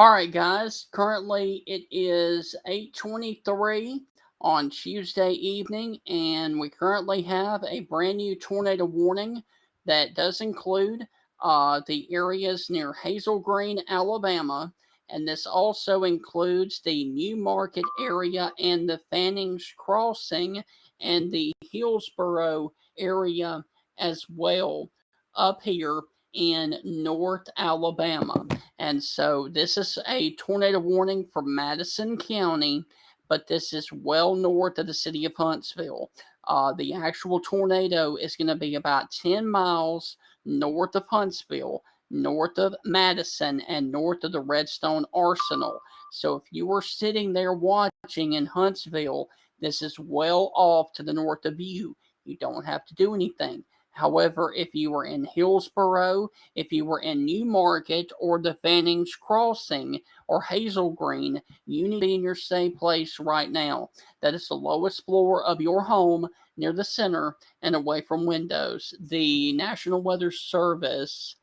All right, guys. Currently, it is 8:23 on Tuesday evening, and we currently have a brand new tornado warning that does include the areas near Hazel Green, Alabama, and this also includes the New Market area and the Fannings Crossing and the Hillsboro area as well up here in North Alabama. And so this is a tornado warning for Madison County, but this is well north of the city of Huntsville. The actual tornado is going to be about 10 miles north of Huntsville, north of Madison, and north of the Redstone Arsenal. So if you were sitting there watching in Huntsville, this is well off to the north of you. You don't have to do anything. However, if you were in Hillsboro, if you were in New Market or the Fannings Crossing or Hazel Green, you need to be in your safe place right now. That is the lowest floor of your home near the center and away from windows. The National Weather Service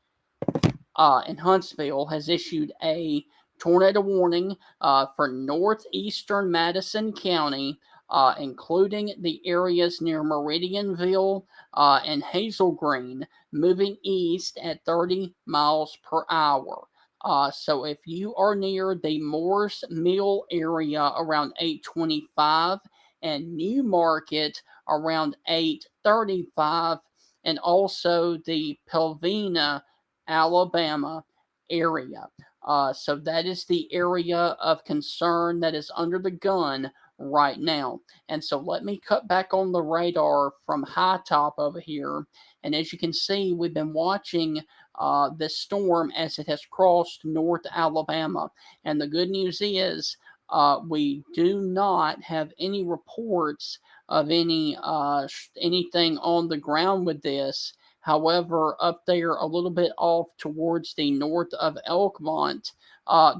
in Huntsville has issued a tornado warning for northeastern Madison County, including the areas near Meridianville and Hazel Green, moving east at 30 miles per hour. So if you are near the Moores Mill area around 825 and New Market around 835, and also the Pelvina Alabama area. So that is the area of concern that is under the gun right now. And so let me cut back on the radar from high top over here. And as you can see, we've been watching this storm as it has crossed North Alabama. And the good news is we do not have any reports of anything on the ground with this. However, up there a little bit off towards the north of Elkmont,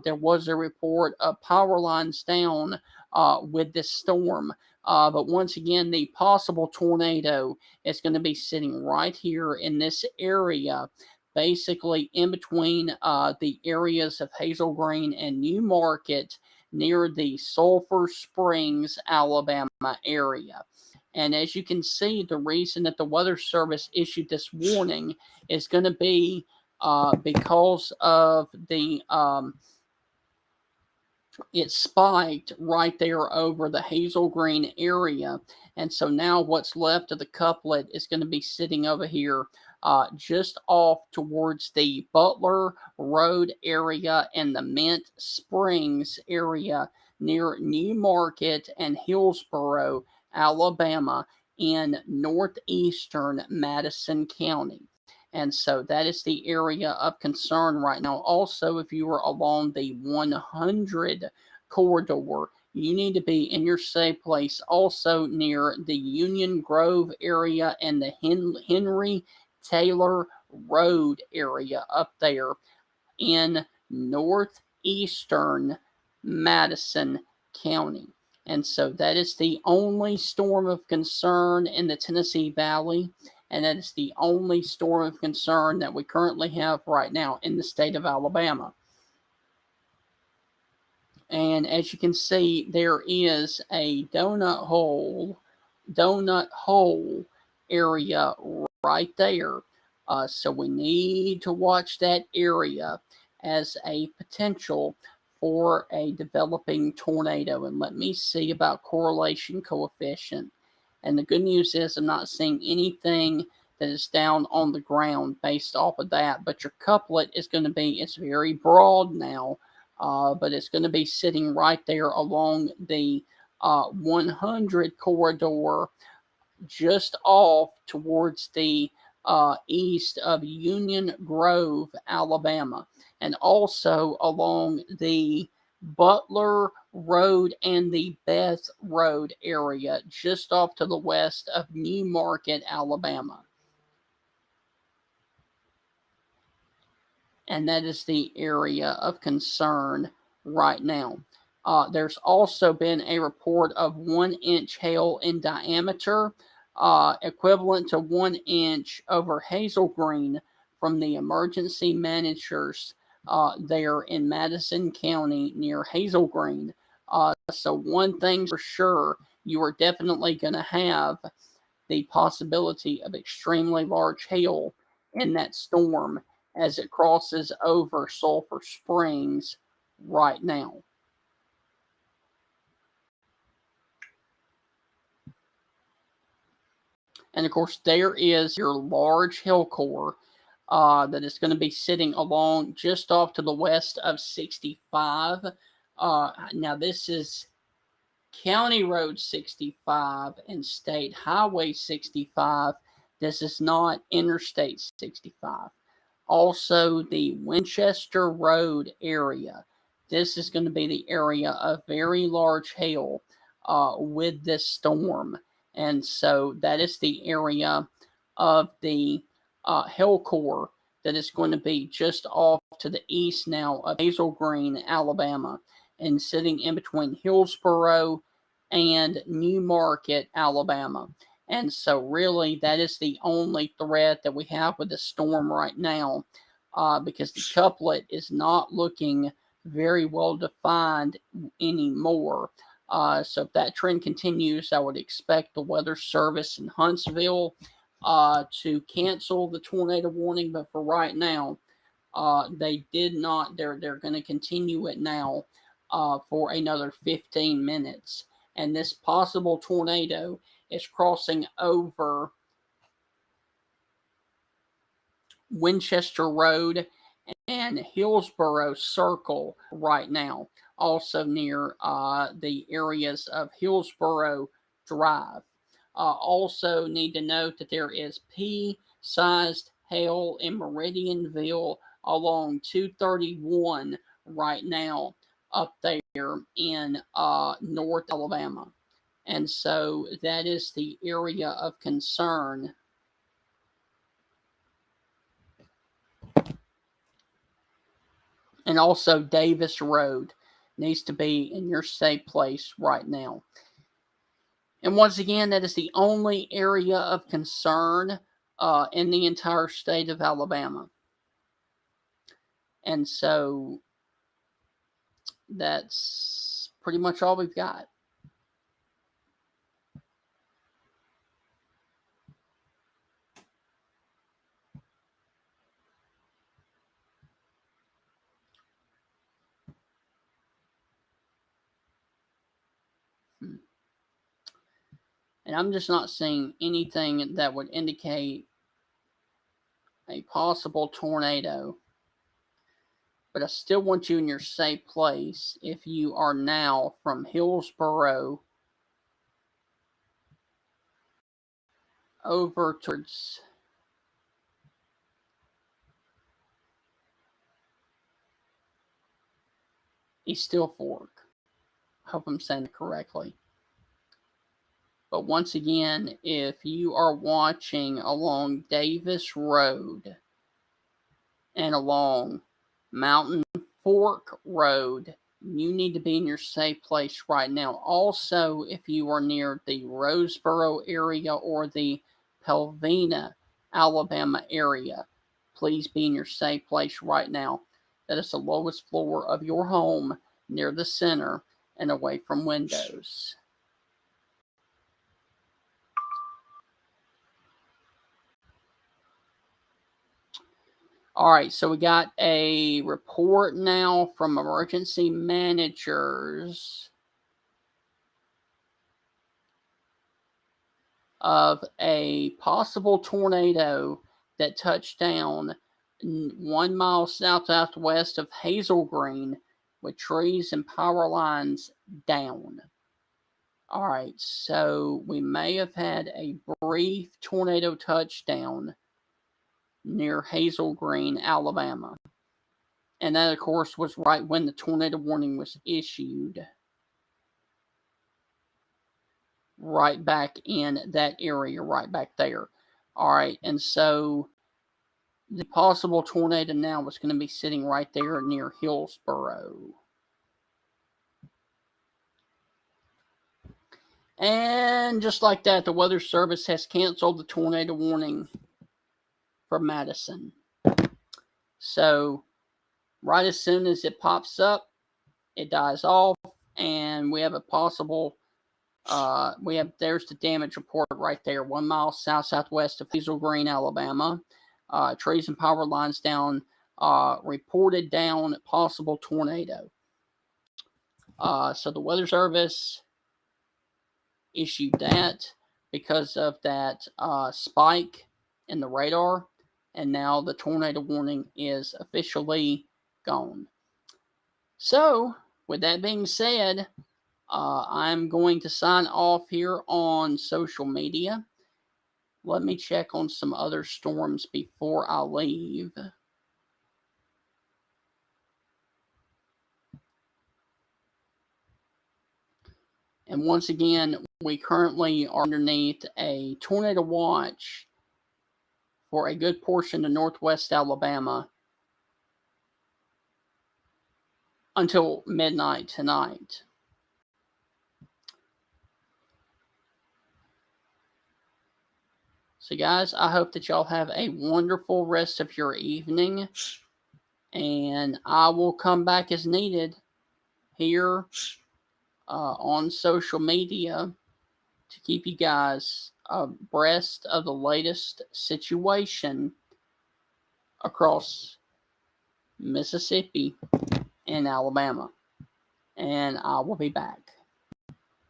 there was a report of power lines down with this storm. But once again, the possible tornado is going to be sitting right here in this area, basically in between the areas of Hazel Green and New Market near the Sulphur Springs, Alabama area. And as you can see, the reason that the Weather Service issued this warning is going to be because of it spiked right there over the Hazel Green area. And so now what's left of the couplet is going to be sitting over here just off towards the Butler Road area and the Mint Springs area near New Market and Hillsboro, Alabama, in northeastern Madison County. And so that is the area of concern right now. Also, if you are along the 100 corridor, you need to be in your safe place also near the Union Grove area and the Henry Taylor Road area up there in northeastern Madison County. And so that is the only storm of concern in the Tennessee Valley. And that is the only storm of concern that we currently have right now in the state of Alabama. And as you can see, there is a donut hole area right there. So we need to watch that area as a potential for a developing tornado. And let me see about correlation coefficient. And the good news is I'm not seeing anything that is down on the ground based off of that. But your couplet is going to be, it's very broad now, but it's going to be sitting right there along the 100 corridor, just off towards the east of Union Grove, Alabama, and also along the Butler Road and the Beth Road area, just off to the west of New Market, Alabama. And that is the area of concern right now. There's also been a report of 1 inch hail in diameter, equivalent to 1 inch over Hazel Green from the emergency managers there in Madison County near Hazel Green. So one thing's for sure, you are definitely going to have the possibility of extremely large hail in that storm as it crosses over Sulphur Springs right now. And of course, there is your large hail core that is going to be sitting along just off to the west of 65. Now, this is County Road 65 and State Highway 65. This is not Interstate 65. Also, the Winchester Road area. This is going to be the area of very large hail with this storm. And so that is the area of the hail core that is going to be just off to the east now of Hazel Green, Alabama, and sitting in between Hillsboro and New Market, Alabama. And so, really, that is the only threat that we have with the storm right now, because the couplet is not looking very well defined anymore. So, if that trend continues, I would expect the Weather Service in Huntsville to cancel the tornado warning. But for right now, they did not. They're going to continue it now for another 15 minutes. And this possible tornado is crossing over Winchester Road and Hillsboro Circle right now, also near the areas of Hillsboro Drive. Also need to note that there is pea-sized hail in Meridianville along 231 right now up there in North Alabama. And so that is the area of concern. And also Davis Road needs to be in your safe place right now. And once again, that is the only area of concern in the entire state of Alabama. And so that's pretty much all we've got. And I'm just not seeing anything that would indicate a possible tornado. But I still want you in your safe place if you are now from Hillsboro over towards East Steel Fork. I hope I'm saying it correctly. But once again, if you are watching along Davis Road and along Mountain Fork Road, you need to be in your safe place right now. Also, if you are near the Roseboro area or the Pelvina, Alabama area, please be in your safe place right now. That is the lowest floor of your home, near the center and away from windows. All right, so we got a report now from emergency managers of a possible tornado that touched down 1 mile southwest of Hazel Green with trees and power lines down. All right, so we may have had a brief tornado touchdown near Hazel Green, Alabama. And that, of course, was right when the tornado warning was issued. Right back in that area, right back there. All right, and so the possible tornado now was going to be sitting right there near Hillsboro. And just like that, the Weather Service has canceled the tornado warning for Madison. So right as soon as it pops up, it dies off, and we have a possible. There's the damage report right there. 1 mile southwest of Hazel Green, Alabama. Trees and power lines down. Reported down possible tornado. So the Weather Service issued that because of that spike in the radar, and now the tornado warning is officially gone. So, with that being said, I'm going to sign off here on social media. Let me check on some other storms before I leave. And once again, we currently are underneath a tornado watch for a good portion of northwest Alabama until midnight tonight. So, guys, I hope that y'all have a wonderful rest of your evening. And I will come back as needed here on social media to keep you guys abreast of the latest situation across Mississippi and Alabama. And I will be back.